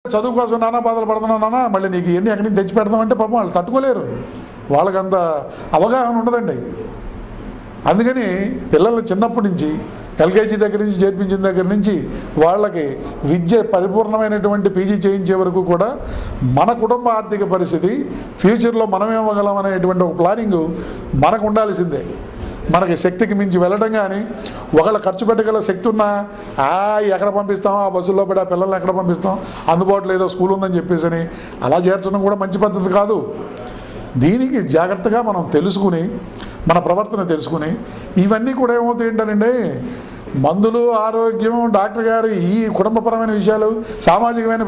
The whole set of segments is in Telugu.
చదువు కోసం నానా బాధలు పడుతున్నావు నాన్న, మళ్ళీ నీకు ఇవన్నీ ఎక్కడి నుంచి తెచ్చి పెడతామంటే పాపం వాళ్ళు తట్టుకోలేరు, వాళ్ళకంత అవగాహన ఉండదండి. అందుకని పిల్లలు చిన్నప్పటి నుంచి ఎల్కేజీ దగ్గర నుంచి చేర్పించిన దగ్గర నుంచి వాళ్ళకి విద్య పరిపూర్ణమైనటువంటి పీజీ చేయించే వరకు కూడా మన కుటుంబ ఆర్థిక పరిస్థితి, ఫ్యూచర్లో మనం ఇవ్వగలం అనేటువంటి ఒక ప్లానింగ్ మనకు ఉండాల్సిందే. మనకి శక్తికి మించి వెళ్ళడం కానీ, ఒకళ్ళ ఖర్చు పెట్టగల శక్తి ఉన్నా ఎక్కడ పంపిస్తాం, ఆ బస్సుల్లో పడి ఆ పిల్లల్ని ఎక్కడ పంపిస్తాం, అందుబాటులో ఏదో స్కూల్ ఉందని చెప్పేసి అలా చేర్చడం కూడా మంచి పద్ధతి కాదు. దీనికి జాగ్రత్తగా మనం తెలుసుకుని, మన ప్రవర్తన తెలుసుకుని, ఇవన్నీ కూడా ఏమవుతాయి ఏంటనండి, మందులు, ఆరోగ్యం, డాక్టర్ గారు ఈ కుటుంబపరమైన విషయాలు, సామాజికమైన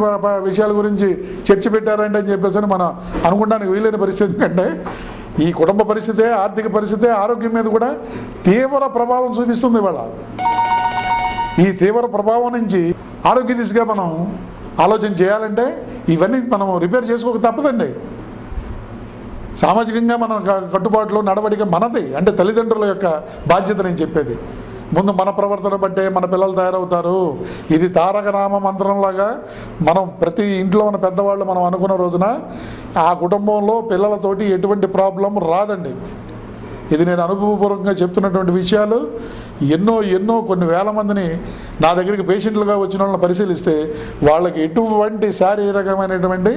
విషయాల గురించి చర్చ పెట్టారంటే అని చెప్పేసి మనం అనుకోవడానికి వీలైన పరిస్థితి. ఎందుకంటే ఈ కుటుంబ పరిస్థితే, ఆర్థిక పరిస్థితే ఆరోగ్యం మీద కూడా తీవ్ర ప్రభావం చూపిస్తుంది. ఇవాళ ఈ తీవ్ర ప్రభావం నుంచి ఆరోగ్య దిశగా మనం ఆలోచన చేయాలంటే ఇవన్నీ మనం రిపేర్ చేసుకోక తప్పదండి. సామాజికంగా మన కట్టుబాట్లు, నడవడిక మనది, అంటే తల్లిదండ్రుల యొక్క బాధ్యత నేను చెప్పేది. ముందు మన ప్రవర్తన బట్టే మన పిల్లలు తయారవుతారు. ఇది తారక నామ మంత్రంలాగా మనం ప్రతి ఇంట్లో ఉన్న పెద్దవాళ్ళు మనం అనుకున్న రోజున ఆ కుటుంబంలో పిల్లలతోటి ఎటువంటి ప్రాబ్లం రాదండి. ఇది నేను అనుభవపూర్వకంగా చెప్తున్నటువంటి విషయాలు. ఎన్నో కొన్ని వేల మందిని నా దగ్గరికి పేషెంట్లుగా వచ్చిన వాళ్ళని పరిశీలిస్తే వాళ్ళకి ఎటువంటి శారీరకమైనటువంటి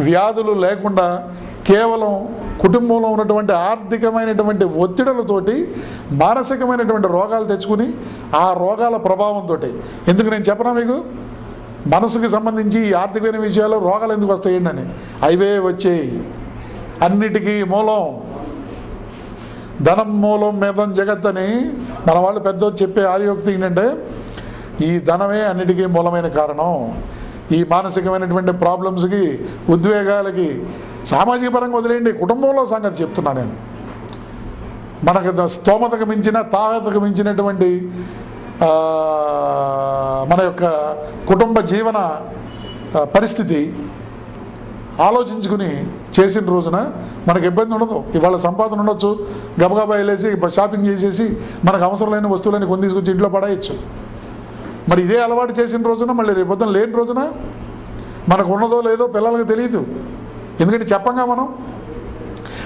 వ్యాధులు లేకుండా కేవలం కుటుంబంలో ఉన్నటువంటి ఆర్థికమైనటువంటి ఒత్తిడులతోటి మానసికమైనటువంటి రోగాలు తెచ్చుకుని ఆ రోగాల ప్రభావంతో, ఎందుకు నేను చెప్పనా మీకు, మనసుకు సంబంధించి ఈ ఆర్థికమైన విషయాలు రోగాలు ఎందుకు వస్తాయండి అని, అవే వచ్చేయి. అన్నిటికీ మూలం ధనం, మూలం మేధం జగత్ అని మన వాళ్ళు పెద్ద చెప్పే ఆర్యోక్తి ఏంటంటే ఈ ధనమే అన్నిటికీ మూలమైన కారణం. ఈ మానసికమైనటువంటి ప్రాబ్లమ్స్కి, ఉద్వేగాలకి, సామాజిక పరంగా వదిలేయండి, కుటుంబంలో సంగతి చెప్తున్నాను నేను. మనకు స్తోమతకు మించిన, తాహతకు మించినటువంటి మన యొక్క కుటుంబ జీవన పరిస్థితి ఆలోచించుకుని చేసిన రోజున మనకు ఇబ్బంది ఉండదు. ఇవాళ సంపాదన ఉండొచ్చు, గబగబా వెళ్ళేసి షాపింగ్ చేసేసి మనకు అవసరం లేని వస్తువులని కొని తీసుకొచ్చి ఇంట్లో పడేయచ్చు. మరి ఇదే అలవాటు చేసిన రోజున మళ్ళీ రేపొద్దున లేని రోజున మనకు ఉన్నదో లేదో పిల్లలకు తెలియదు. ఎందుకంటే చెప్పంగా మనం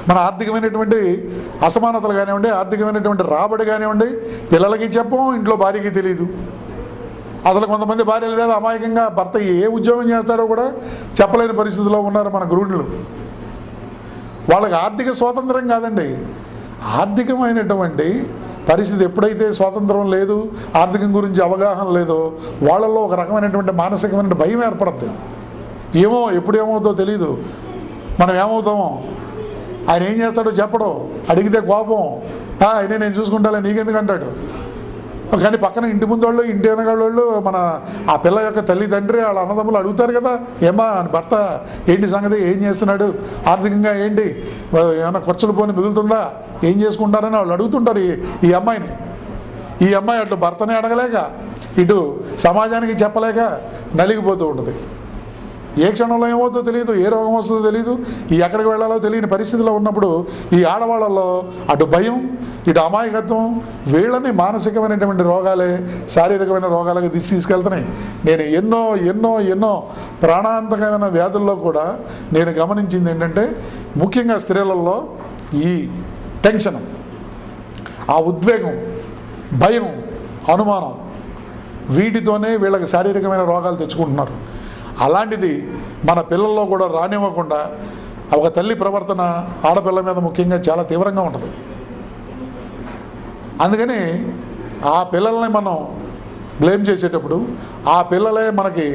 మన ఆర్థికమైనటువంటి అసమానతలు కానివ్వండి, ఆర్థికమైనటువంటి రాబడి కానివ్వండి పిల్లలకి చెప్పం, ఇంట్లో భార్యకి తెలియదు. అసలు కొంతమంది భార్యలు లేదా అమాయకంగా భర్త ఏ ఉద్యోగం చేస్తాడో కూడా చెప్పలేని పరిస్థితిలో ఉన్నారు మన గృహిణులు. వాళ్ళకి ఆర్థిక స్వాతంత్రం కాదండి, ఆర్థికమైనటువంటి పరిస్థితి ఎప్పుడైతే స్వాతంత్రం లేదు, ఆర్థికం గురించి అవగాహన లేదో వాళ్ళల్లో ఒక రకమైనటువంటి మానసికమైన భయం ఏర్పడుతుంది. ఏమో ఎప్పుడు ఏమవుతుందో తెలీదు, మనం ఏమవుతామో, ఆయన ఏం చేస్తాడో చెప్పడో, అడిగితే కోపం, ఆయనే నేను చూసుకుంటాలే నీకెందుకు అంటాడు. కానీ పక్కన ఇంటి ముందు వాళ్ళు, ఇంటి వెనకాళ్ళు, మన ఆ పిల్ల యొక్క తల్లి తండ్రి వాళ్ళ అన్నదమ్ములు అడుగుతారు కదా, ఏమా భర్త ఏంటి సంగతి, ఏం చేస్తున్నాడు, ఆర్థికంగా ఏంటి, ఏమైనా ఖర్చులు పోని మిగులుతుందా, ఏం చేసుకుంటారని వాళ్ళు అడుగుతుంటారు ఈ అమ్మాయిని. ఈ అమ్మాయి అటు భర్తనే అడగలేక, ఇటు సమాజానికి చెప్పలేక నలిగిపోతూ ఉంటుంది. ఏ క్షణంలో ఏమవుతుందో తెలియదు, ఏ రోగం వస్తుందో తెలియదు, ఈ ఎక్కడికి వెళ్ళాలో తెలియని పరిస్థితిలో ఉన్నప్పుడు ఈ ఆడవాళ్ళల్లో అటు భయం, ఇటు అమాయకత్వం వీళ్ళని మానసికమైనటువంటి రోగాలే శారీరకమైన రోగాలకు తీసుకెళ్తున్నాయి. నేను ఎన్నో ప్రాణాంతకమైన వ్యాధుల్లో కూడా నేను గమనించింది ఏంటంటే ముఖ్యంగా స్త్రీలలో ఈ టెన్షన్, ఆ ఉద్వేగం, భయం, అనుమానం, వీటితోనే వీళ్ళకి శారీరకమైన రోగాలు తెచ్చుకుంటున్నారు. అలాంటిది మన పిల్లల్లో కూడా రానివ్వకుండా ఒక తల్లి ప్రవర్తన ఆడపిల్ల మీద ముఖ్యంగా చాలా తీవ్రంగా ఉంటుంది. అందుకని ఆ పిల్లల్ని మనం బ్లేమ్ చేసేటప్పుడు ఆ పిల్లలే మనకి